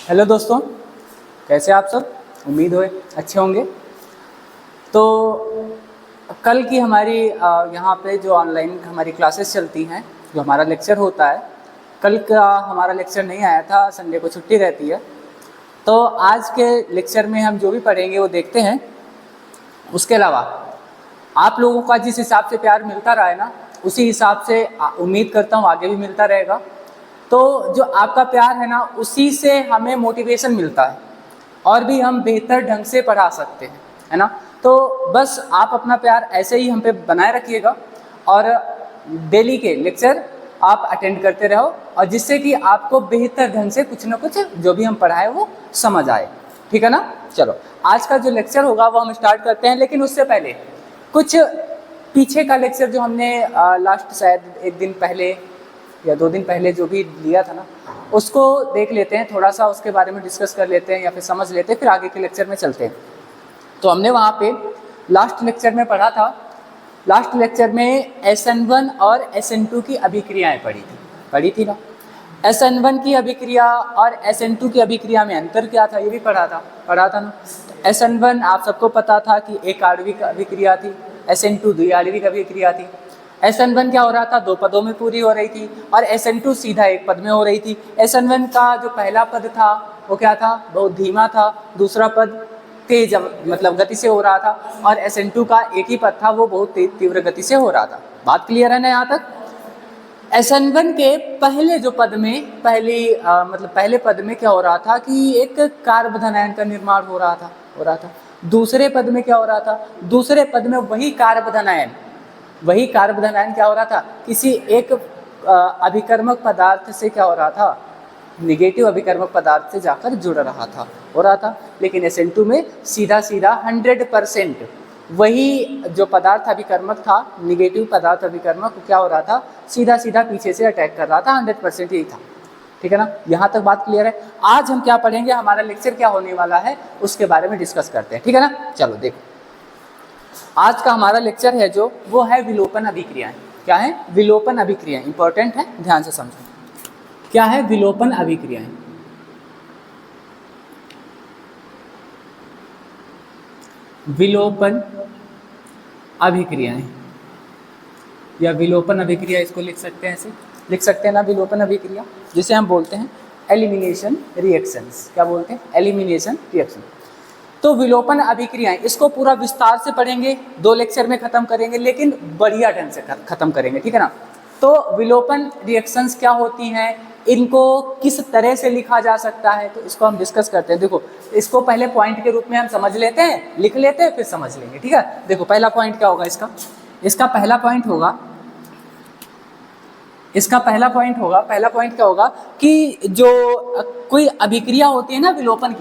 Hello दोस्तों, कैसे आप सब? उम्मीद हो अच्छे होंगे। तो कल की हमारी यहाँ पे जो ऑनलाइन हमारी क्लासेस चलती हैं, जो हमारा लेक्चर होता है, कल का हमारा लेक्चर नहीं आया था, संडे को छुट्टी रहती है। तो आज के लेक्चर में हम जो भी पढ़ेंगे वो देखते हैं। उसके अलावा आप लोगों का जिस हिसाब से प्यार मिलता रहा है ना, उसी हिसाब से उम्मीद करता हूँ आगे भी मिलता रहेगा। तो जो आपका प्यार है ना, उसी से हमें मोटिवेशन मिलता है और भी हम बेहतर ढंग से पढ़ा सकते हैं, है ना। तो बस आप अपना प्यार ऐसे ही हम पे बनाए रखिएगा और डेली के लेक्चर आप अटेंड करते रहो, और जिससे कि आपको बेहतर ढंग से कुछ ना कुछ जो भी हम पढ़ाए वो समझ आए। ठीक है ना। चलो, आज का जो लेक्चर होगा वो हम स्टार्ट करते हैं, लेकिन उससे पहले कुछ पीछे का लेक्चर जो हमने लास्ट शायद एक दिन पहले या 2 दिन पहले जो भी लिया था ना, उसको देख लेते हैं, थोड़ा सा उसके बारे में डिस्कस कर लेते हैं या फिर समझ लेते हैं, फिर आगे के लेक्चर में चलते हैं। तो हमने वहाँ पे लास्ट लेक्चर में पढ़ा था, लास्ट लेक्चर में SN1 और SN2 की अभिक्रियाएं पढ़ी थी ना। SN1 की अभिक्रिया और SN2 की अभिक्रिया में अंतर क्या था, ये भी पढ़ा था ना। SN1 आप सबको पता था कि एक आणविक अभिक्रिया थी, SN2 द्विआणविक अभिक्रिया थी। SN1 क्या हो रहा था, 2 पदों में पूरी हो रही थी, और SN2 सीधा 1 पद में हो रही थी। SN1 का जो पहला पद था वो क्या था, बहुत धीमा था, दूसरा पद तेज मतलब गति से हो रहा था, और SN2 का एक ही पद था, वो बहुत तीव्र गति से हो रहा था। बात क्लियर है ना यहाँ तक? SN1 के पहले जो पद में पहले पद में क्या हो रहा था कि एक कार्बधन आयन का निर्माण हो रहा था। दूसरे पद में क्या हो रहा था, दूसरे पद में वही कार्बधन आयन क्या हो रहा था, किसी एक अभिकर्मक पदार्थ से क्या हो रहा था, निगेटिव अभिकर्मक पदार्थ से जाकर जुड़ रहा था। लेकिन SN2 में सीधा 100% वही जो पदार्थ अभिकर्मक था, निगेटिव पदार्थ अभिकर्मक, क्या हो रहा था, सीधा पीछे से अटैक कर रहा था। 100% यही था। ठीक है ना, यहाँ तक बात क्लियर है। आज हम क्या पढ़ेंगे, हमारा लेक्चर क्या होने वाला है, उसके बारे में डिस्कस करते हैं। ठीक है ना। चलो देखो, आज का हमारा लेक्चर है जो, वो है विलोपन अभिक्रियाएं। क्या है? विलोपन अभिक्रियाएं। इंपॉर्टेंट है, ध्यान से समझो। क्या है विलोपन अभिक्रियाएं? विलोपन अभिक्रियाएं या विलोपन अभिक्रिया, इसको लिख सकते हैं, ऐसे लिख सकते हैं ना, विलोपन अभिक्रिया, जिसे हम बोलते हैं एलिमिनेशन रिएक्शंस। क्या बोलते हैं? Elimination reaction. तो विलोपन अभिक्रियाएं, इसको पूरा विस्तार से पढ़ेंगे, 2 लेक्चर में खत्म करेंगे, लेकिन बढ़िया ढंग से खत्म करेंगे। ठीक है ना। तो विलोपन रिएक्शंस क्या होती हैं, इनको किस तरह से लिखा जा सकता है, तो इसको हम डिस्कस करते हैं। देखो, इसको पहले पॉइंट के रूप में हम समझ लेते हैं, लिख लेते हैं, फिर समझ लेंगे। ठीक है। देखो, पहला पॉइंट क्या होगा इसका पहला पॉइंट क्या होगा कि जो कोई अभिक्रिया होती है ना, विलोपन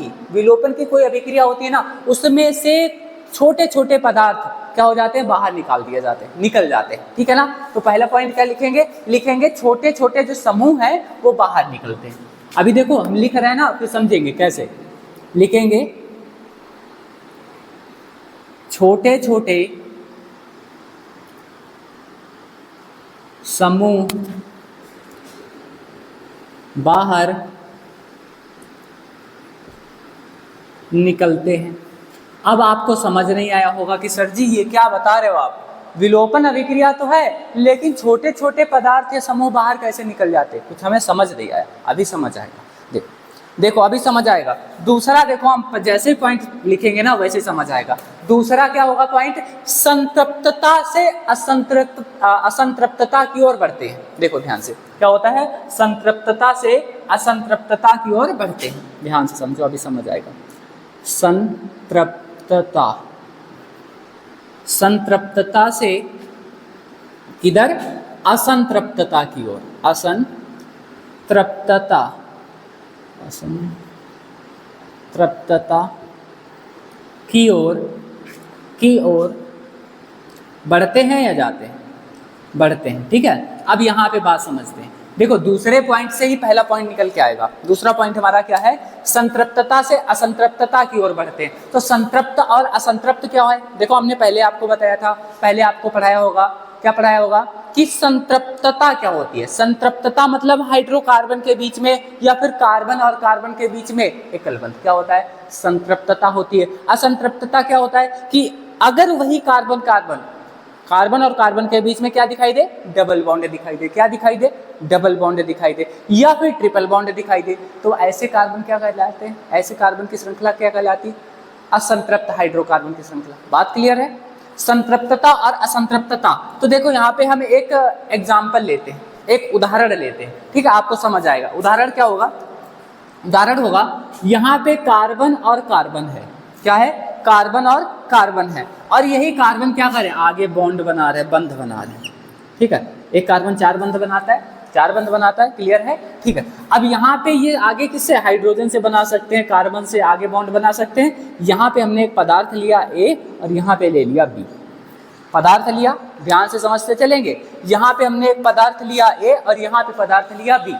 की कोई अभिक्रिया होती है ना, उसमें से छोटे छोटे पदार्थ क्या हो जाते हैं, बाहर निकल जाते हैं। ठीक है ना। तो पहला पॉइंट क्या लिखेंगे छोटे छोटे जो समूह हैं वो बाहर निकलते हैं। अभी देखो हम लिख रहे हैं ना, फिर समझेंगे कैसे लिखेंगे। छोटे छोटे समूह बाहर निकलते हैं। अब आपको समझ नहीं आया होगा कि सर जी ये क्या बता रहे हो आप, विलोपन अभिक्रिया तो है, लेकिन छोटे छोटे पदार्थ या समूह बाहर कैसे निकल जाते, कुछ हमें समझ नहीं आया। अभी समझ आएगा, देखो अभी समझ आएगा। दूसरा देखो, हम जैसे पॉइंट लिखेंगे ना वैसे समझ आएगा। दूसरा क्या होगा पॉइंट, संतृप्तता से असंतृप्तता की ओर बढ़ते हैं। देखो ध्यान से, क्या होता है, संतृप्तता से असंतृप्तता की ओर बढ़ते हैं। ध्यान से समझो, अभी समझ आएगा। संतृप्तता से किधर, असंतृप्तता की ओर, असंतृप्तता की ओर बढ़ते हैं या जाते हैं, बढ़ते हैं। ठीक है। अब यहाँ पे बात समझते हैं। देखो, दूसरे पॉइंट से ही पहला पॉइंट निकल के आएगा। दूसरा पॉइंट हमारा क्या है, संतृप्तता से असंतृप्तता की ओर बढ़ते हैं। तो संतृप्त और असंतृप्त क्या है, देखो हमने पहले आपको बताया था, पहले आपको पढ़ाया होगा क्या पढ़ाया होगा कि संतृप्तता क्या होती है। संतृप्तता मतलब हाइड्रोकार्बन के बीच में या फिर कार्बन और कार्बन के बीच में एकल बंध क्या होता है, संतृप्तता होती है। असंतृप्तता क्या होता है कि अगर वही कार्बन कार्बन कार्बन और कार्बन के बीच में क्या दिखाई दे, डबल बॉन्ड दिखाई दे। क्या दिखाई दे, डबल बॉन्ड दिखाई दे या फिर ट्रिपल बॉन्ड दिखाई दे, तो ऐसे कार्बन क्या कहलाते हैं, ऐसे कार्बन की श्रृंखला क्या कहलाती, असंतृप्त हाइड्रोकार्बन की श्रृंखला। बात क्लियर है, संतृप्तता और असंतृप्तता। तो देखो यहाँ पे हम एक एग्जाम्पल लेते हैं, एक उदाहरण लेते हैं, ठीक है, आपको समझ आएगा। उदाहरण क्या होगा, उदाहरण होगा यहाँ पे कार्बन और कार्बन है, क्या है, कार्बन और कार्बन है, और यही कार्बन क्या करे, आगे बॉन्ड बना रहे, बंध बना रहे, ठीक है। एक कार्बन 4 बंध बनाता है, 4 बंध बनाता है, क्लियर है, ठीक है। अब यहाँ पे ये आगे किससे, हाइड्रोजन से बना सकते हैं, कार्बन से आगे बॉन्ड बना सकते हैं। यहाँ पे हमने एक पदार्थ लिया A और यहाँ पे ले लिया B, पदार्थ लिया, ध्यान से समझते चलेंगे। यहाँ पे हमने एक पदार्थ लिया A और यहाँ पे पदार्थ लिया B,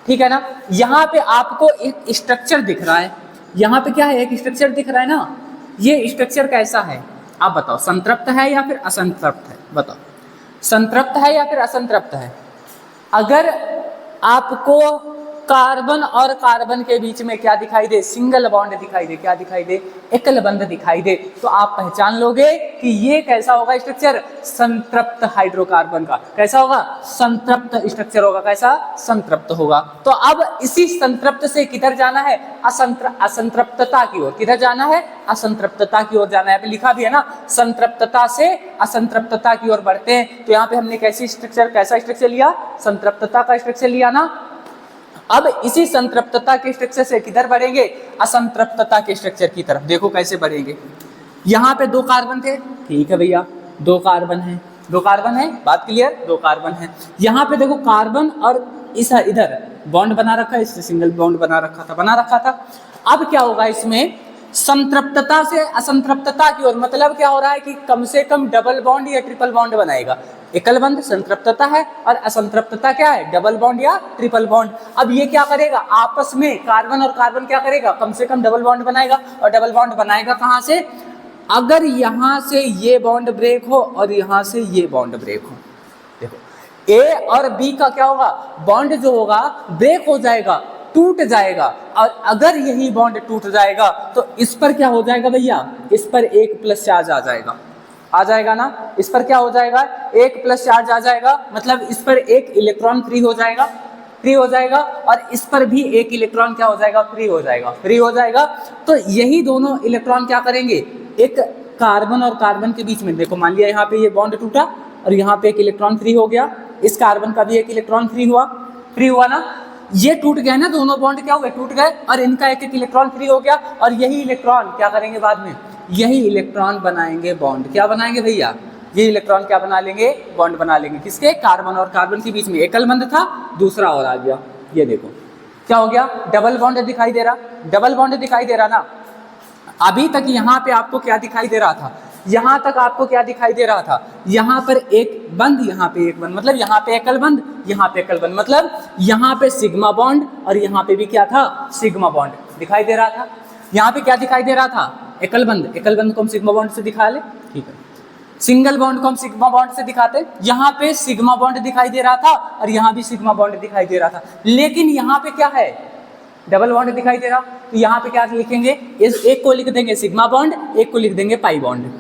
ठीक है ना। यहाँ पे आपको एक स्ट्रक्चर दिख रहा है, यहाँ पे क्या है, एक स्ट्रक्चर दिख रहा है ना। ये स्ट्रक्चर कैसा है, आप बताओ, संतृप्त है या फिर असंतृप्त है, बताओ, संतृप्त है या फिर असंतृप्त है। अगर आपको कार्बन और कार्बन के बीच में क्या दिखाई दे, सिंगल बॉन्ड दिखाई दे, क्या दिखाई दे, एकल बंध दिखाई दे, तो आप पहचान लोगे कि ये कैसा होगा स्ट्रक्चर, संतृप्त हाइड्रोकार्बन का। कैसा होगा, संतृप्त स्ट्रक्चर होगा, कैसा, संतृप्त होगा। तो अब इसी संतृप्त से किधर जाना है, असंतृप्तता की ओर। किधर जाना है, असंतृप्तता की ओर जाना है। यहाँ पे लिखा भी है ना, संतृप्तता से असंतृप्तता की ओर बढ़ते हैं। तो यहाँ पे हमने कैसा स्ट्रक्चर लिया, संतृप्तता का स्ट्रक्चर लिया ना। अब इसी संतृप्तता के स्ट्रक्चर से किधर बढ़ेंगे, असंतृप्तता के स्ट्रक्चर की तरफ। देखो कैसे बढ़ेंगे, यहाँ पे 2 कार्बन थे, ठीक है भैया, 2 कार्बन है, 2 कार्बन है, बात क्लियर, 2 कार्बन है। यहाँ पे देखो कार्बन और इधर बॉन्ड बना रखा है, इससे सिंगल बॉन्ड बना रखा था। अब क्या होगा, इसमें संतृप्तता से असंतृप्तता की ओर, मतलब क्या हो रहा है कि कम से कम डबल बॉन्ड या ट्रिपल बॉन्ड बनाएगा। एकल बंध संतृप्तता है और असंतृप्तता क्या है, डबल बॉन्ड या ट्रिपल बॉन्ड। अब ये क्या करेगा, आपस में कार्बन और कार्बन क्या करेगा, कम से कम डबल बॉन्ड बनाएगा। और डबल बॉन्ड बनाएगा कहाँ से, अगर यहाँ से ये बॉन्ड ब्रेक हो और यहाँ से ये बॉन्ड ब्रेक हो। देखो ए और बी का क्या होगा, बॉन्ड जो होगा ब्रेक हो जाएगा, टूट जाएगा। और अगर यही बॉन्ड टूट जाएगा तो इस पर क्या हो जाएगा भैया, इस पर 1+ चार्ज आ जाएगा ना। इस पर क्या हो जाएगा, 1+ चार्ज आ जाएगा, मतलब इस पर 1 इलेक्ट्रॉन फ्री हो जाएगा और इस पर भी 1 इलेक्ट्रॉन क्या हो जाएगा, फ्री हो जाएगा। तो यही दोनों इलेक्ट्रॉन क्या करेंगे, एक कार्बन और कार्बन के बीच में, देखो मान लिया यहाँ पे ये बॉन्ड टूटा और यहाँ पे 1 इलेक्ट्रॉन फ्री हो गया, इस कार्बन का भी 1 इलेक्ट्रॉन फ्री हुआ ना। ये टूट गए ना, दोनों बॉन्ड क्या हुए, टूट गए और इनका 1 इलेक्ट्रॉन फ्री हो गया। और यही इलेक्ट्रॉन क्या करेंगे बाद में, यही इलेक्ट्रॉन बनाएंगे बॉन्ड। क्या बनाएंगे भैया, ये इलेक्ट्रॉन क्या बना लेंगे, बॉन्ड बना लेंगे। किसके, कार्बन और कार्बन के बीच में एकल बंध था, दूसरा और आ गया। ये देखो क्या हो गया, डबल बॉन्ड दिखाई दे रहा ना। अभी तक यहाँ पे आपको क्या दिखाई दे रहा था, यहाँ तक आपको क्या दिखाई दे रहा था, यहाँ पर एक बंद, यहाँ पे एक बंद, मतलब यहाँ पे एकल बंद, यहाँ पे एकल बंद, मतलब यहाँ पे सिग्मा बॉन्ड और यहाँ पे भी क्या था, सिग्मा बॉन्ड दिखाई दे रहा था। यहाँ पे क्या दिखाई दे रहा था, एकल बंद को हम सिग्मा बॉन्ड से दिखा ले, ठीक है। सिंगल बॉन्ड को हम सिग्मा बॉन्ड से दिखाते, यहाँ पे सिग्मा बॉन्ड दिखाई दे रहा था और यहाँ भी सिग्मा बॉन्ड दिखाई दे रहा था। लेकिन यहाँ पे क्या है, डबल बॉन्ड दिखाई दे रहा। तो यहाँ पे क्या लिखेंगे, इस एक को लिख देंगे सिग्मा बॉन्ड, एक को लिख देंगे पाई बॉन्ड,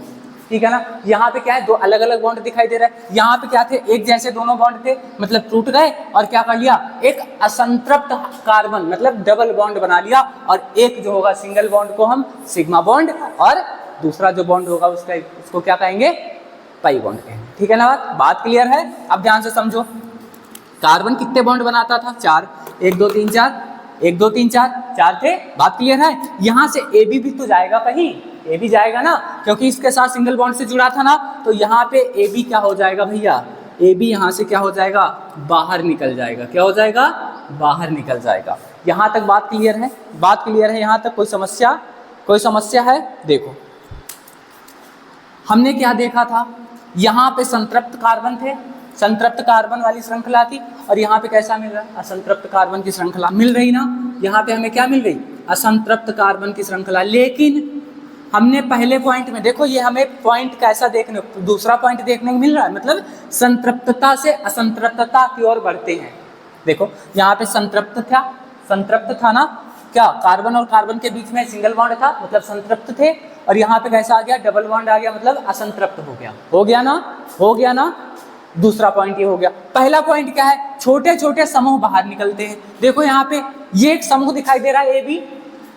ठीक है ना। यहाँ पे क्या है, 2 अलग अलग बॉन्ड दिखाई दे रहा है। यहाँ पे क्या थे, एक जैसे दोनों बॉन्ड थे, मतलब टूट गए और क्या कर लिया, एक असंतृप्त कार्बन मतलब डबल बॉन्ड बना लिया। और एक जो होगा सिंगल बॉन्ड को हम सिग्मा बॉन्ड और दूसरा जो बॉन्ड होगा उसको क्या कहेंगे, पाई बॉन्ड कहेंगे, ठीक है ना। बात क्लियर है। अब ध्यान से समझो, कार्बन कितने बॉन्ड बनाता था, 4, 1 2 3 4, 1 2 3 4 थे। बात क्लियर है। यहाँ से AB भी तो जाएगा कहीं, AB जाएगा ना, क्योंकि इसके साथ सिंगल बॉन्ड से जुड़ा था ना। तो यहाँ पे AB क्या हो जाएगा भैया, AB यहाँ से क्या हो जाएगा, बाहर निकल जाएगा। क्या हो जाएगा, बाहर निकल जाएगा। यहाँ तक बात क्लियर है, यहाँ तक कोई समस्या है। देखो हमने क्या देखा था, यहाँ पे संतृप्त कार्बन थे, संतृप्त कार्बन वाली श्रृंखला थी, और यहाँ पे कैसा मिल रहा है, असंतृप्त कार्बन की श्रृंखला मिल रही ना। यहाँ पे हमें क्या मिल गई, असंतृप्त कार्बन की श्रृंखला। लेकिन हमने पहले पॉइंट में देखो, ये हमें पॉइंट कैसा देखने, दूसरा पॉइंट देखने को मिल रहा है, मतलब संतृप्तता से असंतृप्तता की ओर बढ़ते हैं। देखो यहाँ पे संतृप्त था ना, क्या कार्बन और कार्बन के बीच में सिंगल बॉन्ड था, मतलब संतृप्त थे, और यहाँ पे कैसा आ गया, डबल बॉन्ड आ गया, मतलब असंतृप्त हो गया ना। दूसरा पॉइंट ये हो गया। पहला पॉइंट क्या है, छोटे छोटे समूह बाहर निकलते हैं। देखो यहाँ पे ये एक समूह दिखाई दे रहा है AB,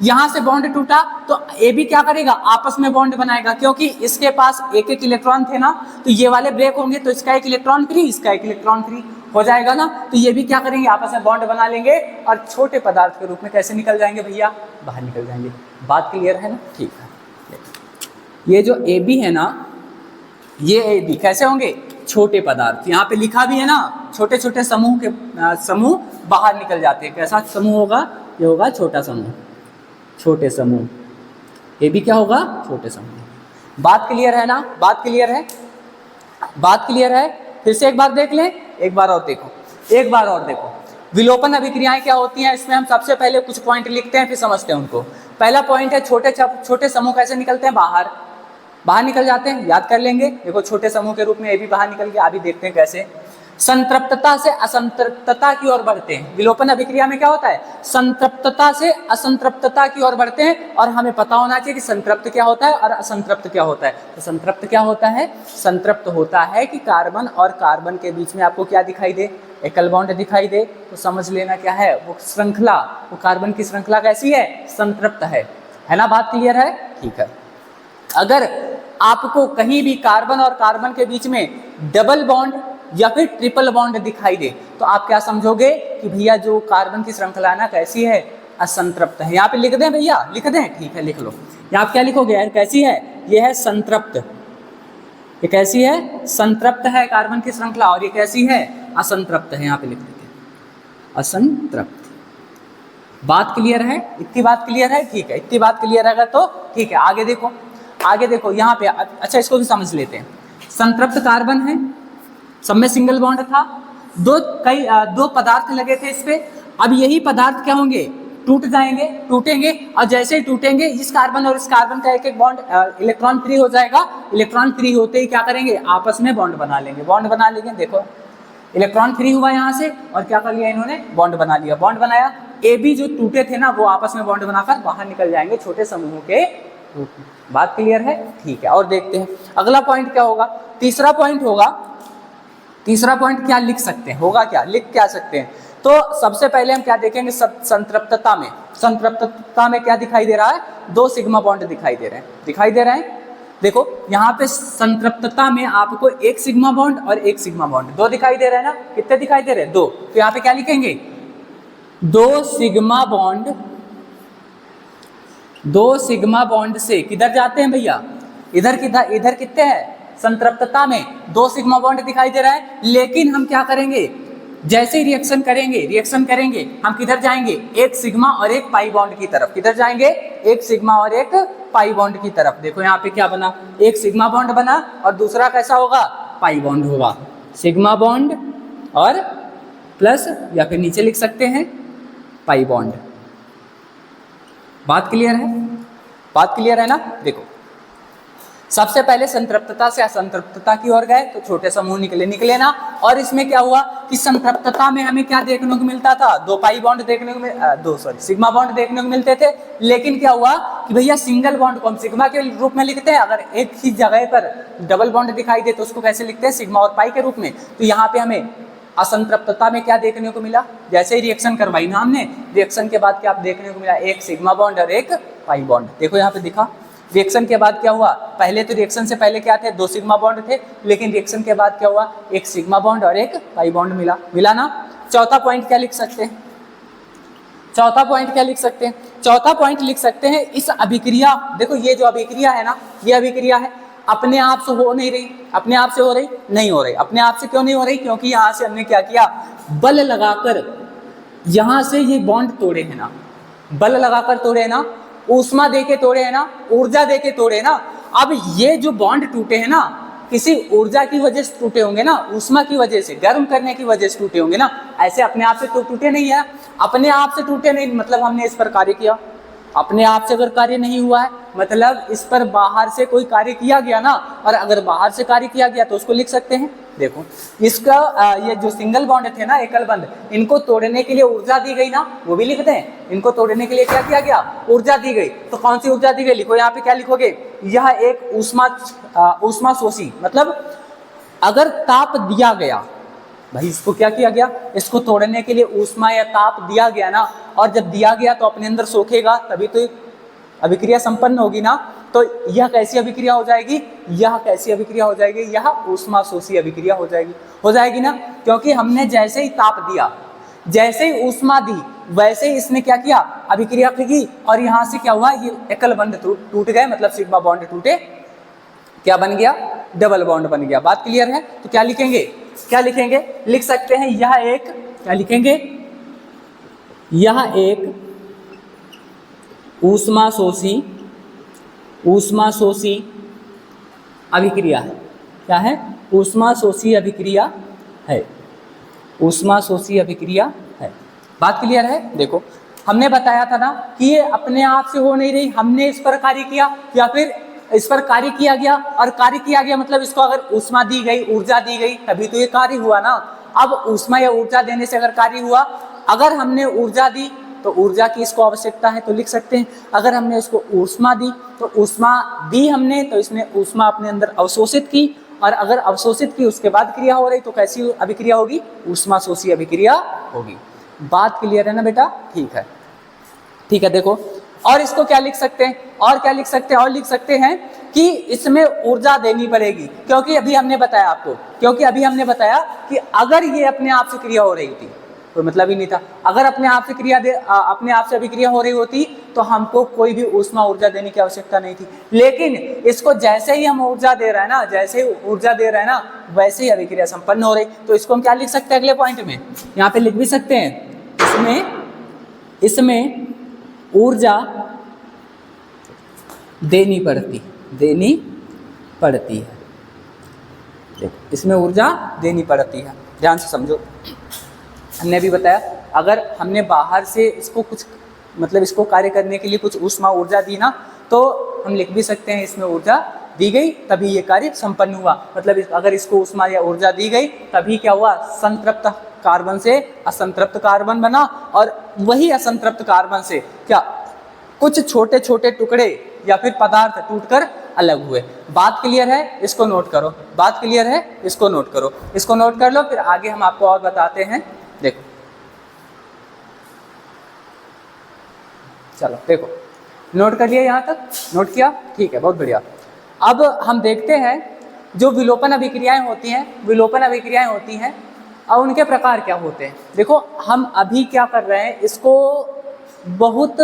यहाँ से बॉन्ड टूटा तो AB क्या करेगा, आपस में बॉन्ड बनाएगा, क्योंकि इसके पास एक एक इलेक्ट्रॉन थे ना, तो ये वाले ब्रेक होंगे तो इसका एक इलेक्ट्रॉन फ्री, इसका एक इलेक्ट्रॉन फ्री हो जाएगा ना, तो ये भी क्या करेंगे, आपस में बॉन्ड बना लेंगे और छोटे पदार्थ के रूप में कैसे निकल जाएंगे भैया, बाहर निकल जाएंगे। बात क्लियर है ना? ठीक है। ये जो AB है ना, ये AB कैसे होंगे, छोटे पदार्थ, यहाँ पे लिखा भी है ना, छोटे छोटे समूह बाहर निकल जाते हैं। कैसा समूह होगा, ये होगा छोटा समूह, छोटे समूह। ये भी क्या होगा, छोटे समूह। बात क्लियर है ना? बात क्लियर है? फिर से एक बार देख लें, एक बार और देखो। विलोपन अभिक्रियाएं क्या होती हैं, इसमें हम सबसे पहले कुछ पॉइंट लिखते हैं, फिर समझते हैं उनको। पहला पॉइंट है, छोटे समूह कैसे निकलते हैं, बाहर निकल जाते हैं, याद कर लेंगे। देखो छोटे समूह के रूप में ये भी बाहर निकल गया, अभी देखते हैं कैसे। संतृप्तता से असंतृप्तता की ओर बढ़ते हैं। विलोपन अभिक्रिया में क्या होता है, संतृप्तता से असंतृप्तता की ओर बढ़ते हैं, और हमें पता होना चाहिए कि संतृप्त क्या होता है और असंतृप्त क्या होता है। तो संतृप्त क्या होता है, संतृप्त होता है कि कार्बन और कार्बन के बीच में आपको क्या दिखाई दे, एकल बॉन्ड दिखाई दे, तो समझ लेना क्या है, वो श्रृंखला, वो कार्बन की श्रृंखला कैसी है, संतृप्त है ना? बात क्लियर है? ठीक है। अगर आपको कहीं भी कार्बन और कार्बन के बीच में डबल बॉन्ड या फिर ट्रिपल बॉन्ड दिखाई दे, तो आप क्या समझोगे कि भैया जो कार्बन की श्रृंखला ना कैसी है, असंतृप्त है। यहाँ पे लिख दें भैया, लिख दें, ठीक है लिख लो। यहाँ आप क्या लिखोगे यार, कैसी है, ये है संतृप्त, ये कैसी है, संतृप्त है कार्बन की श्रृंखला, और ये कैसी है, असंतृप्त है। यहाँ पे लिख देते हैं असंतृप्त। बात क्लियर है? इतनी बात क्लियर है? ठीक है, इतनी बात क्लियर है तो ठीक है। आगे देखो यहाँ पे, अच्छा इसको भी समझ लेते हैं। संतृप्त कार्बन है, सब में सिंगल बॉन्ड था, दो पदार्थ लगे थे इस पे। अब यही पदार्थ क्या होंगे, टूटेंगे, और जैसे ही टूटेंगे इस कार्बन और इस कार्बन का एक बॉन्ड इलेक्ट्रॉन फ्री हो जाएगा। इलेक्ट्रॉन फ्री होते ही क्या करेंगे, आपस में बॉन्ड बना लेंगे। देखो इलेक्ट्रॉन फ्री हुआ यहाँ से, और क्या कर लिया इन्होंने, बॉन्ड बनाया। AB जो टूटे थे ना, वो आपस में बॉन्ड बनाकर बाहर निकल जाएंगे छोटे समूहों के रूप में। बात क्लियर है? ठीक है। और देखते हैं अगला पॉइंट क्या होगा। तीसरा पॉइंट क्या लिख सकते हैं, होगा क्या, लिख क्या सकते हैं। तो सबसे पहले हम क्या देखेंगे, संतृप्तता में क्या दिखाई दे रहा है, 2 सिग्मा बॉन्ड दिखाई दे रहे हैं। देखो यहाँ पे संतृप्तता में आपको 1 सिग्मा बॉन्ड और 1 सिग्मा बॉन्ड, 2 दिखाई दे रहे हैं ना, कितने दिखाई दे रहे हैं, 2। तो यहाँ पे क्या लिखेंगे, 2 सिग्मा बॉन्ड से किधर जाते हैं भैया, इधर कितने हैं, संतृप्तता में 2 सिग्मा बॉन्ड दिखाई दे रहा है। लेकिन हम क्या करेंगे, जैसे ही रिएक्शन करेंगे हम किधर जाएंगे, 1 सिग्मा और 1 पाई बॉन्ड की तरफ। किधर जाएंगे, 1 सिग्मा और 1 पाई बॉन्ड की तरफ। देखो यहाँ पे क्या बना, 1 सिग्मा बॉन्ड बना और दूसरा कैसा होगा, पाई बॉन्ड होगा। सिग्मा बॉन्ड और प्लस, या फिर नीचे लिख सकते हैं पाई बॉन्ड। बात क्लियर है ना? देखो सबसे पहले संतृप्तता से असंतृप्तता की ओर गए तो छोटे समूह निकले ना। और इसमें क्या हुआ कि संतृप्तता में हमें क्या देखने को मिलता था, 2 पाई बॉन्ड सिग्मा बॉन्ड देखने को मिलते थे। लेकिन क्या हुआ कि भैया सिंगल बॉन्ड को हम सिग्मा के रूप में लिखते हैं, अगर एक ही जगह पर डबल बॉन्ड दिखाई दे तो उसको कैसे लिखते हैं, सिग्मा और पाई के रूप में। तो यहाँ पे हमें असंतृप्तता में क्या देखने को मिला, जैसे ही रिएक्शन करवाई ना हमने, रिएक्शन के बाद क्या देखने को मिला, 1 सिग्मा बॉन्ड और 1 पाई बॉन्ड। देखो यहाँ पे दिखा, रिएक्शन के बाद क्या हुआ, पहले तो रिएक्शन से पहले क्या थे, 2 सिग्मा बॉन्ड थे, लेकिन रिएक्शन के बाद क्या हुआ, 1 सिग्मा बॉन्ड और 1 पाई बॉन्ड मिला ना। चौथा पॉइंट क्या लिख सकते हैं, चौथा पॉइंट लिख सकते हैं इस अभिक्रिया। देखो ये जो अभिक्रिया है ना, ये अभिक्रिया है अपने आप से हो नहीं रही, अपने आप से नहीं हो रही। अपने आप से क्यों नहीं हो रही, क्योंकि यहाँ से हमने क्या किया, बल लगाकर यहाँ से ये बॉन्ड तोड़े हैं ना, बल लगाकर तोड़े हैं ना, ऊष्मा देके तोड़े हैं ना, ऊर्जा देके तोड़े हैं ना। अब ये जो बॉन्ड टूटे हैं ना, किसी ऊर्जा की वजह से टूटे होंगे ना, ऊष्मा की वजह से, गर्म करने की वजह से टूटे होंगे ना। ऐसे अपने आप से तो टूटे नहीं है, अपने आप से टूटे नहीं, मतलब हमने इस पर कार्य किया, अपने आप से अगर कार्य नहीं हुआ है मतलब इस पर बाहर से कोई कार्य किया गया ना, और अगर बाहर से कार्य किया गया तो उसको लिख सकते हैं। देखो इसका ये जो सिंगल बॉन्ड थे ना, एकल बंध, इनको तोड़ने के लिए ऊर्जा दी गई ना, वो भी लिखते हैं। इनको तोड़ने के लिए क्या किया गया? ऊर्जा दी गई। तो कौन सी ऊर्जा दी गई? लिखो यहाँ पे क्या लिखोगे? यह एक ऊष्मा शोषी, मतलब अगर ताप दिया गया, भाई इसको क्या किया गया? इसको तोड़ने के लिए ऊष्मा या ताप दिया गया ना, और जब दिया गया तो अपने अंदर सोखेगा तभी तो अभिक्रिया संपन्न होगी ना। तो यह कैसी अभिक्रिया हो जाएगी? यह कैसी अभिक्रिया हो जाएगी? यह ऊष्मा शोषी अभिक्रिया हो जाएगी ना, क्योंकि हमने जैसे ही ताप दिया, जैसे ही ऊष्मा दी, वैसे ही इसने क्या किया? अभिक्रिया की, और यहाँ से क्या हुआ? ये एकल बंध टूट गए, मतलब सिग्मा बॉन्ड टूटे, क्या बन गया? डबल बॉन्ड बन गया। बात क्लियर है? तो क्या लिखेंगे? क्या लिखेंगे? लिख सकते हैं यह एक, क्या लिखेंगे? यह एक ऊष्मा शोषी अभिक्रिया है। क्या है? ऊष्मा शोषी अभिक्रिया है। ऊष्मा शोषी अभिक्रिया है। बात क्लियर है? देखो हमने बताया था ना कि ये अपने आप से हो नहीं रही, हमने इस पर कार्य किया या फिर इस पर कार्य किया गया, और कार्य किया गया मतलब इसको अगर ऊष्मा दी गई, ऊर्जा दी गई, तभी तो ये कार्य हुआ ना। अब ऊष्मा या ऊर्जा देने से अगर कार्य हुआ, अगर हमने ऊर्जा दी तो ऊर्जा की इसको आवश्यकता है तो लिख सकते हैं। अगर हमने इसको ऊष्मा दी तो ऊष्मा दी हमने, तो इसने ऊष्मा अपने अंदर अवशोषित की, और अगर अवशोषित की उसके बाद क्रिया हो रही तो कैसी अभिक्रिया होगी? ऊष्मा शोषी अभिक्रिया होगी। बात क्लियर है ना बेटा? ठीक है, ठीक है। देखो और इसको क्या लिख सकते हैं? और क्या लिख सकते हैं? और लिख सकते हैं कि इसमें ऊर्जा देनी पड़ेगी, क्योंकि अभी हमने बताया आपको, कि अगर ये अपने आप से क्रिया हो रही थी कोई मतलब ही नहीं था। अगर अपने आप से अभिक्रिया हो रही होती तो हमको कोई भी ऊष्मा ऊर्जा देने की आवश्यकता नहीं थी, लेकिन इसको जैसे ही हम ऊर्जा दे रहे हैं ना, वैसे ही अभिक्रिया संपन्न हो रही। तो इसको हम क्या लिख सकते हैं? अगले पॉइंट में यहाँ पे लिख भी सकते हैं, इसमें ऊर्जा देनी पड़ती है। देखो इसमें ऊर्जा देनी पड़ती है, ध्यान से समझो। हमने भी बताया अगर हमने बाहर से इसको कुछ मतलब इसको कार्य करने के लिए कुछ ऊष्मा ऊर्जा दी ना, तो हम लिख भी सकते हैं इसमें ऊर्जा दी गई तभी ये कार्य संपन्न हुआ। मतलब अगर इसको ऊष्मा या ऊर्जा दी गई तभी क्या हुआ? संतृप्त कार्बन से असंतृप्त कार्बन बना, और वही असंतृप्त कार्बन से क्या कुछ छोटे छोटे टुकड़े या फिर पदार्थ टूटकर अलग हुए। बात क्लियर है? इसको नोट करो। बात क्लियर है? इसको नोट करो। इसको नोट कर लो, फिर आगे हम आपको और बताते हैं। देखो चलो देखो, नोट कर लिया? यहाँ तक नोट किया? ठीक है, बहुत बढ़िया। अब हम देखते हैं जो विलोपन अभिक्रियाएं होती हैं और उनके प्रकार क्या होते हैं। देखो हम अभी क्या कर रहे हैं, इसको बहुत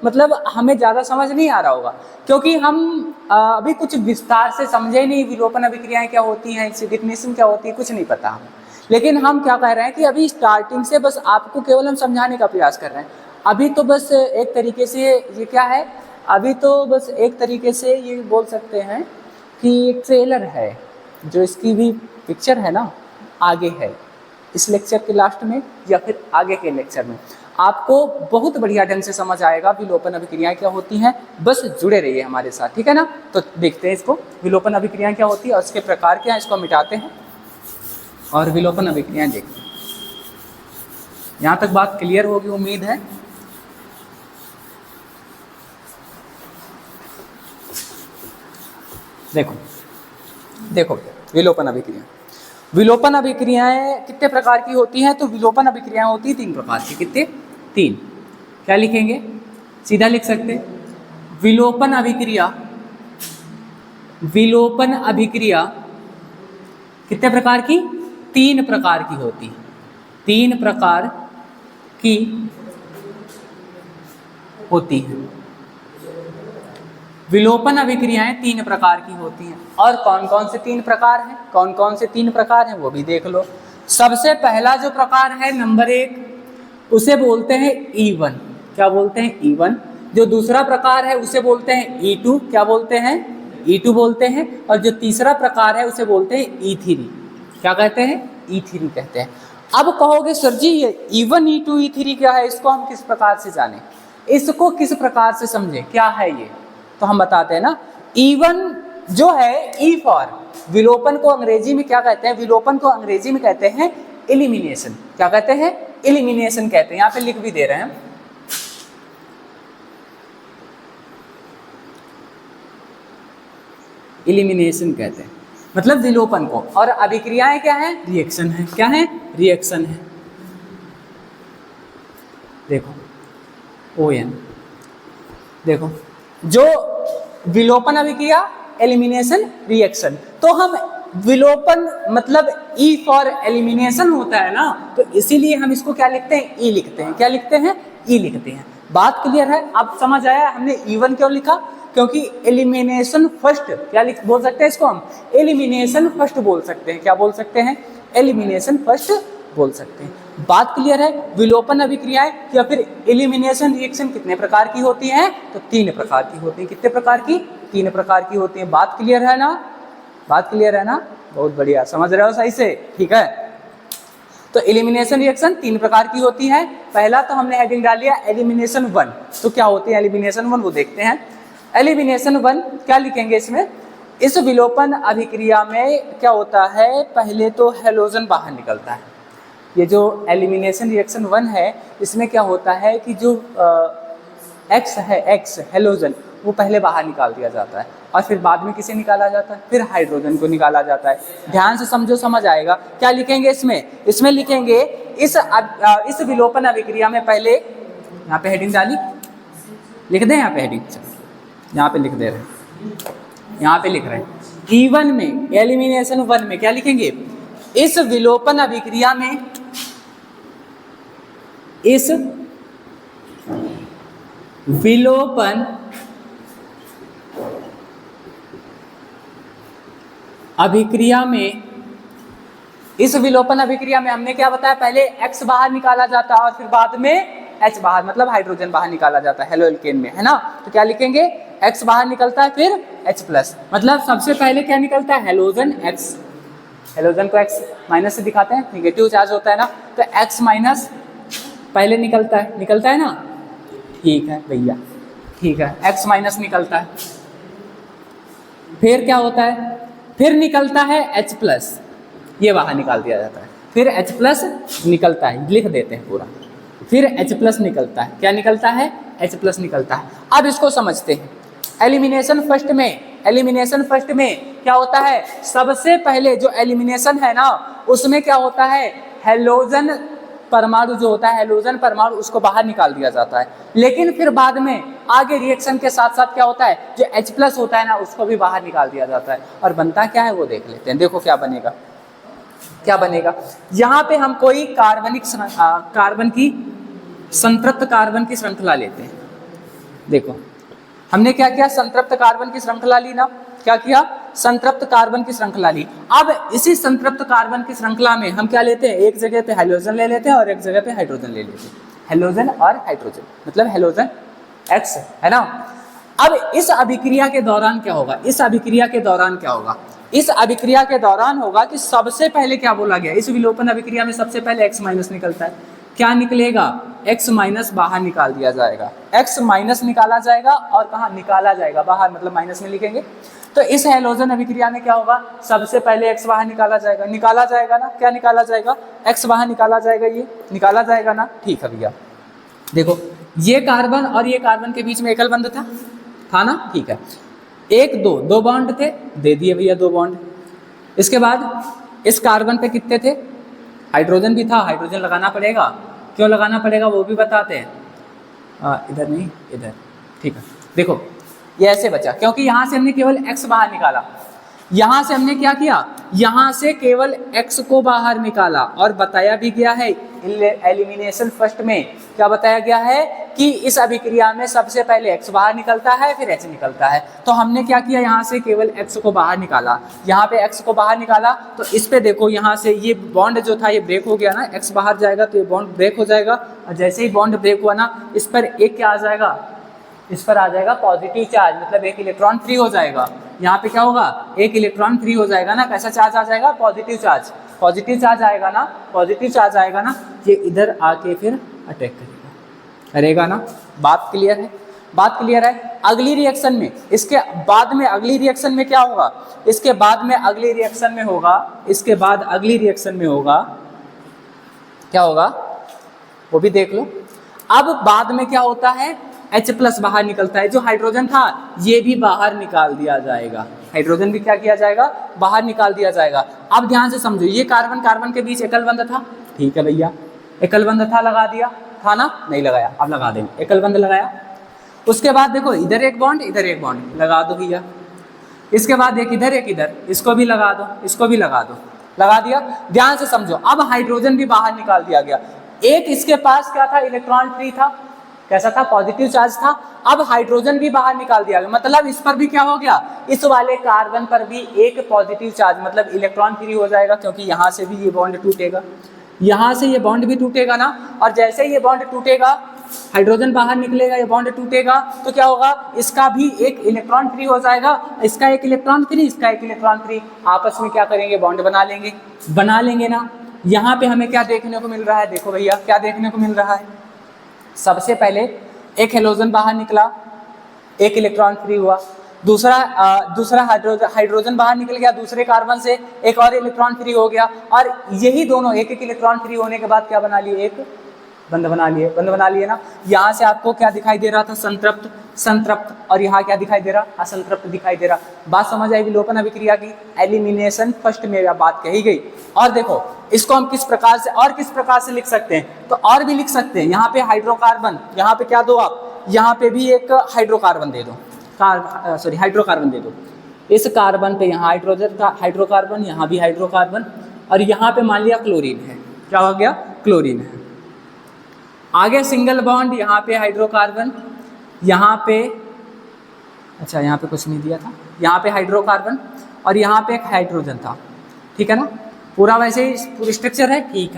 मतलब हमें ज़्यादा समझ नहीं आ रहा होगा, क्योंकि हम अभी कुछ विस्तार से समझे नहीं विलोपन अभिक्रियाएं क्या होती हैं, इससे डिफिनेशन क्या होती है, कुछ नहीं पता हमें। लेकिन हम क्या कह रहे हैं कि अभी स्टार्टिंग से बस आपको केवल हम समझाने का प्रयास कर रहे हैं। अभी तो बस एक तरीके से ये क्या है, अभी तो बस एक तरीके से ये बोल सकते हैं कि ट्रेलर है, जो इसकी भी पिक्चर है ना आगे है, इस लेक्चर के लास्ट में या फिर आगे के लेक्चर में आपको बहुत बढ़िया ढंग से समझ आएगा विलोपन अभिक्रियाएं क्या होती हैं। बस जुड़े रहिए हमारे साथ, ठीक है ना। तो देखते हैं इसको, विलोपन अभिक्रियाएं क्या होती है और इसके प्रकार क्या है, इसको मिटाते हैं और विलोपन अभिक्रियाएं देखते हैं। यहाँ तक बात क्लियर होगी उम्मीद है। देखो विलोपन अभिक्रियाएं कितने प्रकार की होती हैं? तो विलोपन अभिक्रियाएं होती है 3 प्रकार की। कितने? 3। क्या लिखेंगे? सीधा लिख सकते हैं, विलोपन अभिक्रिया कितने प्रकार की? 3 प्रकार की होती है। 3 प्रकार की होती है विलोपन अभिक्रियाएं 3 प्रकार की होती हैं। और कौन कौन से 3 प्रकार हैं? वो भी देख लो। सबसे पहला जो प्रकार है नंबर 1, उसे बोलते हैं E1। क्या बोलते हैं? E1। जो दूसरा प्रकार है उसे बोलते हैं E2। क्या बोलते हैं? E2 बोलते हैं। और जो तीसरा प्रकार है उसे बोलते हैं E3। क्या कहते हैं? E3 कहते हैं। अब कहोगे सर जी ये E1, E2, E3 क्या है, इसको हम किस प्रकार से जानें? इसको किस प्रकार से समझे, क्या है ये, तो हम बताते हैं ना, E1 जो है E फॉर विलोपन को अंग्रेजी में क्या कहते हैं, विलोपन को अंग्रेजी में कहते हैं एलिमिनेशन। क्या कहते हैं, एलिमिनेशन कहते हैं। यहां पे लिख भी दे रहे हैं, एलिमिनेशन कहते हैं, मतलब विलोपन को। और अभिक्रियाएं क्या है, रिएक्शन है। क्या है, रिएक्शन है। देखो ON, देखो जो विलोपन अभिक्रिया, एलिमिनेशन, रिएक्शन। तो हम विलोपन मतलब E फॉर एलिमिनेशन होता है ना, तो इसीलिए हम इसको क्या लिखते हैं, E लिखते हैं। क्या लिखते हैं, E लिखते हैं। बात क्लियर है, अब समझ आया हमने E1 क्यों लिखा, क्योंकि एलिमिनेशन फर्स्ट, क्या बोल सकते हैं इसको हम, एलिमिनेशन फर्स्ट बोल सकते हैं। क्या बोल सकते हैं, एलिमिनेशन फर्स्ट बोल सकते हैं। बात क्लियर है। विलोपन अभिक्रियाएं या फिर एलिमिनेशन रिएक्शन कितने प्रकार की होती हैं, तो 3 प्रकार की होती हैं। कितने प्रकार की, 3 प्रकार की होती हैं। बात क्लियर है ना, बात क्लियर है ना, बहुत बढ़िया, समझ रहे हो सही से, ठीक है। तो एलिमिनेशन रिएक्शन 3 प्रकार की होती है। पहला तो हमने हेडिंग डाल लिया एलिमिनेशन 1। तो क्या होती है एलिमिनेशन 1, वो देखते हैं। एलिमिनेशन 1 क्या लिखेंगे इसमें, इस विलोपन अभिक्रिया में क्या होता है, पहले तो हैलोजन बाहर निकलता है। ये जो एलिमिनेशन रिएक्शन 1 है, इसमें क्या होता है कि जो X है, X हैलोजन, वो पहले बाहर निकाल दिया जाता है और फिर बाद में किसे निकाला जाता है, फिर हाइड्रोजन को निकाला जाता है। ध्यान से समझो, समझ आएगा। क्या लिखेंगे इसमें लिखेंगे इस विलोपन अभिक्रिया में पहले, यहाँ पे हेडिंग डाली, लिख दें यहाँ पे हेडिंग, यहाँ पे लिख दे रहे हैं, यहाँ पे लिख रहे हैं E1 में, एलिमिनेशन 1 में क्या लिखेंगे, इस विलोपन अभिक्रिया में, इस विलोपन अभिक्रिया में, इस विलोपन अभिक्रिया में हमने क्या बताया, पहले X बाहर निकाला जाता है और फिर बाद में H बाहर, मतलब हाइड्रोजन बाहर निकाला जाता है हेलो एल्केन में, है ना। तो क्या लिखेंगे, X बाहर निकलता है फिर H+, मतलब सबसे पहले क्या निकलता है, हेलोजन X, हेलोजन को X माइनस से दिखाते हैं, निगेटिव चार्ज होता है ना, तो X माइनस पहले निकलता है ना, ठीक है भैया, ठीक है, X माइनस निकलता है। फिर क्या होता है, फिर निकलता है H+, ये बाहर निकाल दिया जाता है। फिर H+ निकलता है, लिख देते हैं पूरा, फिर H+ निकलता है। क्या निकलता है, H+ निकलता है। अब इसको समझते हैं। एलिमिनेशन फर्स्ट में क्या होता है, सबसे पहले जो एलिमिनेशन है ना, उसमें क्या होता है, हेलोजन परमाणु जो होता है, हेलोजन परमाणु, उसको बाहर निकाल दिया जाता है। लेकिन फिर बाद में आगे रिएक्शन के साथ साथ क्या होता है, जो H+ होता है ना, उसको भी बाहर निकाल दिया जाता है। और बनता क्या है वो देख लेते हैं। देखो क्या बनेगा, यहाँ पे हम कोई कार्बन की संतृप्त कार्बन की श्रृंखला लेते हैं। देखो हमने क्या किया, संतृप्त कार्बन की श्रृंखला ली ना, क्या किया, संतृप्त कार्बन की श्रृंखला ली। अब इसी संतृप्त कार्बन की श्रृंखला में हम क्या लेते हैं, एक जगह पे हाइड्रोजन ले लेते हैं और एक जगह पे हाइड्रोजन ले लेते हैं। हेलोजन और हाइड्रोजन, मतलब हेलोजन X, है ना। अब इस अभिक्रिया के दौरान क्या होगा, इस अभिक्रिया के दौरान होगा कि सबसे पहले क्या बोला गया, इस विलोपन अभिक्रिया में सबसे पहले X- निकलता है। क्या निकलेगा, X- बाहर निकाल दिया जाएगा, X- निकाला जाएगा और कहाँ निकाला जाएगा, बाहर, मतलब माइनस में लिखेंगे। तो इस हैलोजन अभिक्रिया में क्या होगा, सबसे पहले X बाहर निकाला जाएगा ना, क्या निकाला जाएगा, X बाहर निकाला जाएगा, ये निकाला जाएगा ना, ठीक है भैया। देखो ये कार्बन और ये कार्बन के बीच में एकल बंध था ना, ठीक है। दो बॉन्ड थे, दे दिए भैया 2 बॉन्ड। इसके बाद इस कार्बन पे कितने थे, हाइड्रोजन भी था, हाइड्रोजन लगाना पड़ेगा, क्यों लगाना पड़ेगा वो भी बताते हैं। इधर नहीं, इधर, ठीक है। देखो ये ऐसे बचा, क्योंकि यहाँ से हमने केवल X बाहर निकाला, यहाँ से हमने क्या किया, यहाँ से केवल X को बाहर निकाला। और बताया भी गया है एलिमिनेशन फर्स्ट में, क्या बताया गया है कि इस अभिक्रिया में सबसे पहले X बाहर निकलता है, फिर H निकलता है। तो हमने क्या किया, यहाँ से केवल X को बाहर निकाला, यहाँ पे X को बाहर निकाला। तो इस पे देखो, यहाँ से ये बॉन्ड जो था ये ब्रेक हो गया ना, X बाहर जाएगा तो ये बॉन्ड ब्रेक हो जाएगा। और जैसे ही बॉन्ड ब्रेक हुआ ना, इस पर एक क्या आ जाएगा, इस पर आ जाएगा पॉजिटिव चार्ज, मतलब एक इलेक्ट्रॉन फ्री हो जाएगा। यहाँ पे क्या होगा, एक इलेक्ट्रॉन फ्री हो जाएगा ना, कैसा चार्ज आ जाएगा, पॉजिटिव चार्ज आएगा ना, ये इधर आके फिर अटैक करेगा ना। बात क्लियर है? बात क्लियर है? अगली रिएक्शन में, इसके बाद में अगली रिएक्शन में क्या होगा? इसके बाद में अगली रिएक्शन में होगा, इसके बाद अगली रिएक्शन में होगा, क्या होगा वो भी देख लो। अब बाद में क्या होता है, H+ बाहर निकलता है, जो हाइड्रोजन था ये भी बाहर निकाल दिया जाएगा, हाइड्रोजन भी क्या किया जाएगा, बाहर निकाल दिया जाएगा। अब ध्यान से समझो, ये कार्बन कार्बन के बीच एकल बंध था, ठीक है भैया, एकल बंध था, लगा दिया था ना, नहीं लगाया, अब लगा देंगे, एकल बंध लगाया। उसके बाद देखो इधर एक बॉन्ड, इधर एक बॉन्ड, लगा दो भैया। इसके बाद एक इधर एक इधर, इसको भी लगा दो, इसको भी लगा दो, लगा दिया। ध्यान से समझो, अब हाइड्रोजन भी बाहर निकाल दिया गया। एक इसके पास क्या था, इलेक्ट्रॉन फ्री था, कैसा था, पॉजिटिव चार्ज था। अब हाइड्रोजन भी बाहर निकाल दिया गया, मतलब इस पर भी क्या हो गया, इस वाले कार्बन पर भी एक पॉजिटिव चार्ज, मतलब इलेक्ट्रॉन फ्री हो जाएगा, क्योंकि यहाँ से भी ये बॉन्ड टूटेगा, यहाँ से ये बॉन्ड भी टूटेगा ना, और जैसे ये बॉन्ड टूटेगा, हाइड्रोजन बाहर निकलेगा, ये बॉन्ड टूटेगा, तो क्या होगा, इसका भी एक इलेक्ट्रॉन फ्री हो जाएगा, इसका एक इलेक्ट्रॉन फ्री, इसका एक इलेक्ट्रॉन फ्री, आपस में क्या करेंगे, बॉन्ड बना लेंगे ना। यहाँ पे हमें क्या देखने को मिल रहा है, देखो भैया क्या देखने को मिल रहा है, सबसे पहले एक हेलोजन बाहर निकला, एक इलेक्ट्रॉन फ्री हुआ, दूसरा हाइड्रोजन बाहर निकल गया, दूसरे कार्बन से एक और इलेक्ट्रॉन फ्री हो गया, और यही दोनों एक एक इलेक्ट्रॉन फ्री होने के बाद क्या बना लिए, एक बंध बना लिए ना। यहाँ से आपको क्या दिखाई दे रहा था, संतृप्त, और यहाँ क्या दिखाई दे रहा, असंतृप्त दिखाई दे रहा। बात समझ आई विलोपन अभिक्रिया की, एलिमिनेशन फर्स्ट में बात कही गई। और देखो इसको हम किस प्रकार से लिख सकते हैं, तो और भी लिख सकते हैं। यहाँ पे हाइड्रोकार्बन, यहाँ पे क्या दो आप, यहाँ पे भी एक हाइड्रोकार्बन दे दो, हाइड्रोकार्बन दे दो। इस कार्बन पे यहाँ हाइड्रोजन का हाइड्रोकार्बन, यहाँ भी हाइड्रोकार्बन, और यहाँ पे मान लिया क्लोरीन है, क्या हो गया, क्लोरीन है। आगे सिंगल बॉन्ड, यहाँ पे हाइड्रोकार्बन, यहाँ पे, अच्छा यहाँ पे कुछ नहीं दिया था, यहाँ पे हाइड्रोकार्बन और यहाँ पे एक हाइड्रोजन था, ठीक है ना, पूरा वैसे ही पूरी स्ट्रक्चर है, ठीक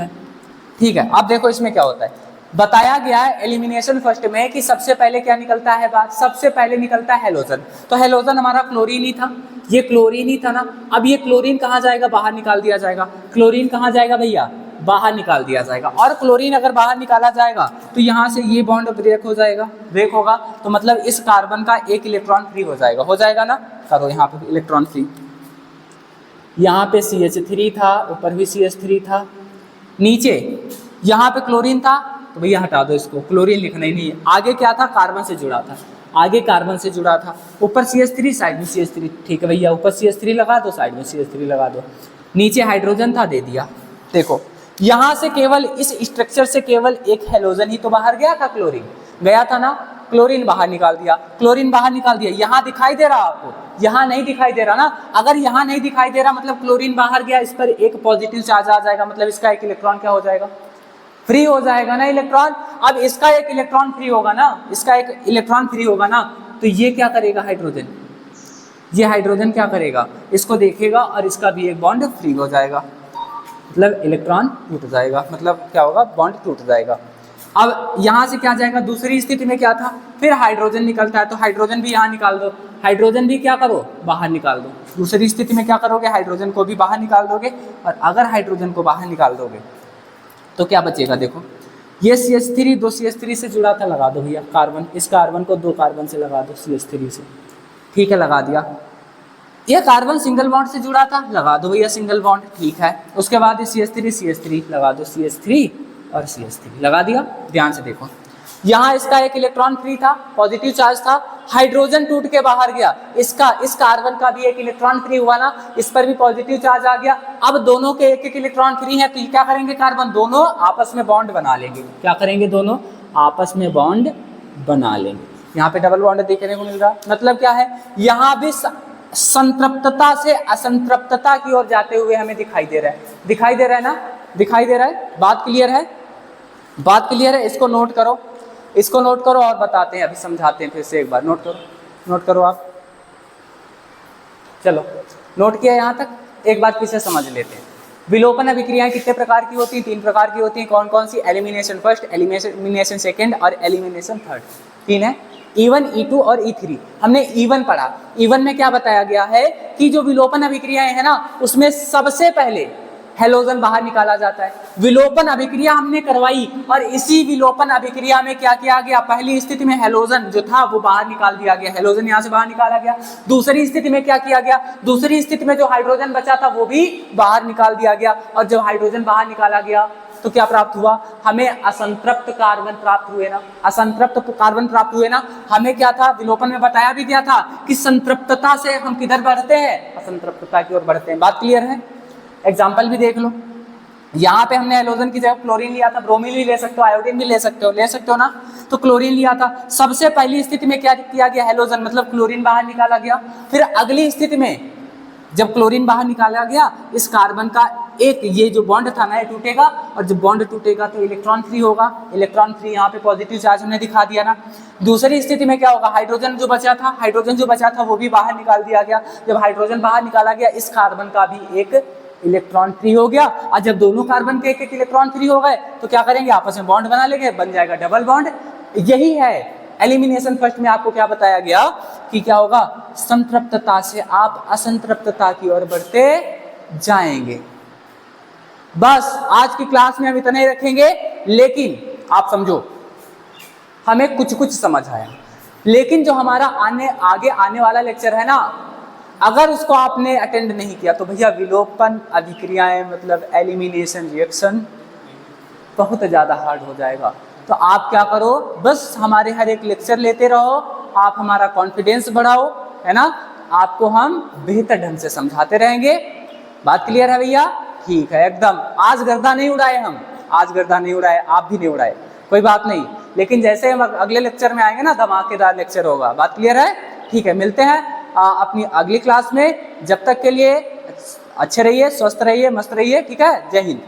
है। अब देखो इसमें क्या होता है, बताया गया है एलिमिनेशन फर्स्ट में कि सबसे पहले क्या निकलता है, सबसे पहले निकलता है हेलोजन। तो हेलोजन हमारा क्लोरीन ही था, ये क्लोरीन ही था ना। अब ये क्लोरीन कहाँ जाएगा, बाहर निकाल दिया जाएगा। क्लोरीन कहाँ जाएगा भैया, बाहर निकाल दिया जाएगा। और क्लोरीन अगर बाहर निकाला जाएगा तो यहाँ से ये बॉन्ड ब्रेक हो जाएगा, ब्रेक होगा तो मतलब इस कार्बन का एक इलेक्ट्रॉन फ्री हो जाएगा ना। करो यहाँ पे इलेक्ट्रॉन फ्री, यहाँ पे CH3 था, ऊपर भी CH3 था, नीचे यहाँ पे क्लोरीन था, तो भैया हटा दो इसको, क्लोरीन लिखना ही नहीं है। आगे क्या था, कार्बन से जुड़ा था, आगे कार्बन से जुड़ा था, ऊपर CH3 साइड में CH3, ठीक है भैया, ऊपर CH3 लगा दो, साइड में CH3 लगा दो, नीचे हाइड्रोजन था, दे दिया। देखो यहाँ से केवल इस स्ट्रक्चर से केवल एक हेलोजन ही तो बाहर गया था, क्लोरीन गया था ना, क्लोरीन बाहर निकाल दिया। यहाँ दिखाई दे रहा आपको, यहाँ नहीं दिखाई दे रहा ना। अगर यहाँ नहीं दिखाई दे रहा मतलब क्लोरीन बाहर गया, इस पर एक पॉजिटिव चार्ज आ जाएगा, मतलब इसका एक इलेक्ट्रॉन क्या हो जाएगा, फ्री हो जाएगा ना इलेक्ट्रॉन। अब इसका एक इलेक्ट्रॉन फ्री होगा ना, तो ये क्या करेगा, हाइड्रोजन क्या करेगा, इसको देखेगा और इसका भी एक बॉन्ड फ्री हो जाएगा, मतलब इलेक्ट्रॉन टूट जाएगा, मतलब क्या होगा, बॉन्ड टूट जाएगा। अब यहाँ से क्या जाएगा, दूसरी स्थिति में क्या था, फिर हाइड्रोजन निकलता है, तो हाइड्रोजन भी यहाँ निकाल दो, हाइड्रोजन भी क्या करो, बाहर निकाल दो। दूसरी स्थिति में क्या करोगे, हाइड्रोजन को भी बाहर निकाल दोगे, और अगर हाइड्रोजन को बाहर निकाल दोगे तो क्या बचेगा, देखो ये CH3 दो CH3 से जुड़ा था, लगा दो भैया कार्बन, इस कार्बन को दो कार्बन से लगा दो CH3 से, ठीक है, लगा दिया। ये कार्बन सिंगल बॉन्ड से जुड़ा था, लगा दो भैया सिंगल बॉन्ड, ठीक है। उसके बाद CH3 लगा दो, CH3 और CH3 लगा दिया। ध्यान से देखो, यहाँ इसका एक इलेक्ट्रॉन फ्री था, पॉजिटिव चार्ज था, हाइड्रोजन टूट के बाहर गया, इस कार्बन का भी एक इलेक्ट्रॉन फ्री हुआ ना, इस पर भी पॉजिटिव चार्ज आ गया। अब दोनों के एक एक इलेक्ट्रॉन फ्री है, तो क्या करेंगे, कार्बन दोनों आपस में बॉन्ड बना लेंगे। क्या करेंगे, दोनों आपस में बॉन्ड बना लेंगे। यहाँ पे डबल बॉन्ड देखने को मिल रहा, मतलब क्या है, यहाँ भी संतृप्तता से असंतृप्तता की ओर जाते हुए हमें दिखाई दे रहा है ना, दिखाई दे रहा है। बात क्लियर है, इसको नोट करो और बताते हैं, अभी समझाते हैं फिर से एक बार। नोट करो आप, चलो नोट किया यहाँ तक, एक बात फिर से समझ लेते हैं। विलोपन अभिक्रियाएं कितने प्रकार की होती हैं, 3 प्रकार की होती हैं। कौन कौन सी, एलिमिनेशन फर्स्ट, एलिमिनेशन सेकेंड और एलिमिनेशन थर्ड, 3 है, E1, E2 और E3। हमने E1 पढ़ा, E1 में क्या बताया गया है कि जो विलोपन अभिक्रियाएं है ना, उसमें सबसे पहले हेलोजन बाहर निकाला जाता है। विलोपन अभिक्रिया हमने करवाई और इसी विलोपन अभिक्रिया में क्या किया गया, पहली स्थिति में हेलोजन जो था वो बाहर निकाल दिया गया, हेलोजन यहाँ से बाहर निकाला गया। दूसरी स्थिति में क्या किया गया, दूसरी स्थिति में जो हाइड्रोजन बचा था वो भी बाहर निकाल दिया गया। और जब हाइड्रोजन बाहर निकाला गया तो क्या प्राप्त हुआ, हमें असंतृप्त कार्बन प्राप्त हुए ना, असंतृप्त कार्बन प्राप्त हुए ना। हमें क्या था, विलोपन में बताया भी गया था कि संतृप्तता से हम किधर बढ़ते हैं, असंतृप्तता की ओर बढ़ते हैं। बात क्लियर है? एग्जाम्पल भी देख लो, यहाँ पे हमने हेलोजन की जगह क्लोरीन लिया था, ब्रोमीन भी ले सकते हो, आयोडीन भी ले सकते हो ना। तो क्लोरीन लिया था, सबसे पहली स्थिति में क्या किया गया, हेलोजन मतलब क्लोरीन बाहर निकाला गया। फिर अगली स्थिति में जब क्लोरीन बाहर निकाला गया, इस कार्बन का एक ये जो बॉन्ड था ना ये टूटेगा, और जब बॉन्ड टूटेगा तो इलेक्ट्रॉन फ्री होगा, इलेक्ट्रॉन फ्री, यहाँ पे पॉजिटिव चार्ज हमने दिखा दिया ना। दूसरी स्थिति में क्या होगा, हाइड्रोजन जो बचा था वो भी बाहर निकाल दिया गया। जब हाइड्रोजन बाहर निकाला गया, इस कार्बन का भी एक इलेक्ट्रॉन फ्री हो गया। और जब दोनों कार्बन के एक इलेक्ट्रॉन फ्री हो गए तो क्या करेंगे, आपस में बॉन्ड बना लेंगे, बन जाएगा डबल बॉन्ड। यही है एलिमिनेशन फर्स्ट में आपको क्या बताया गया कि क्या होगा, संतृप्तता से आप असंतृप्तता की ओर बढ़ते जाएंगे। बस आज की क्लास में हम इतना ही रखेंगे, लेकिन आप समझो हमें कुछ कुछ समझ आया, लेकिन जो हमारा आगे आने वाला लेक्चर है ना, अगर उसको आपने अटेंड नहीं किया तो भैया विलोपन अभिक्रियाएं मतलब एलिमिनेशन रिएक्शन बहुत ज़्यादा हार्ड हो जाएगा। तो आप क्या करो, बस हमारे हर एक लेक्चर लेते रहो, आप हमारा कॉन्फिडेंस बढ़ाओ, है ना। आपको हम बेहतर ढंग से समझाते रहेंगे। बात क्लियर है भैया? ठीक है एकदम। आज गर्दा नहीं उड़ाए हम, आज गर्दा नहीं उड़ाए, आप भी नहीं उड़ाए, कोई बात नहीं। लेकिन जैसे हम अगले लेक्चर में आएंगे ना, धमाकेदार लेक्चर होगा। बात क्लियर है? ठीक है, मिलते हैं अपनी अगली क्लास में। जब तक के लिए अच्छे रहिए, स्वस्थ रहिए, मस्त रहिए। ठीक है, जय हिंद।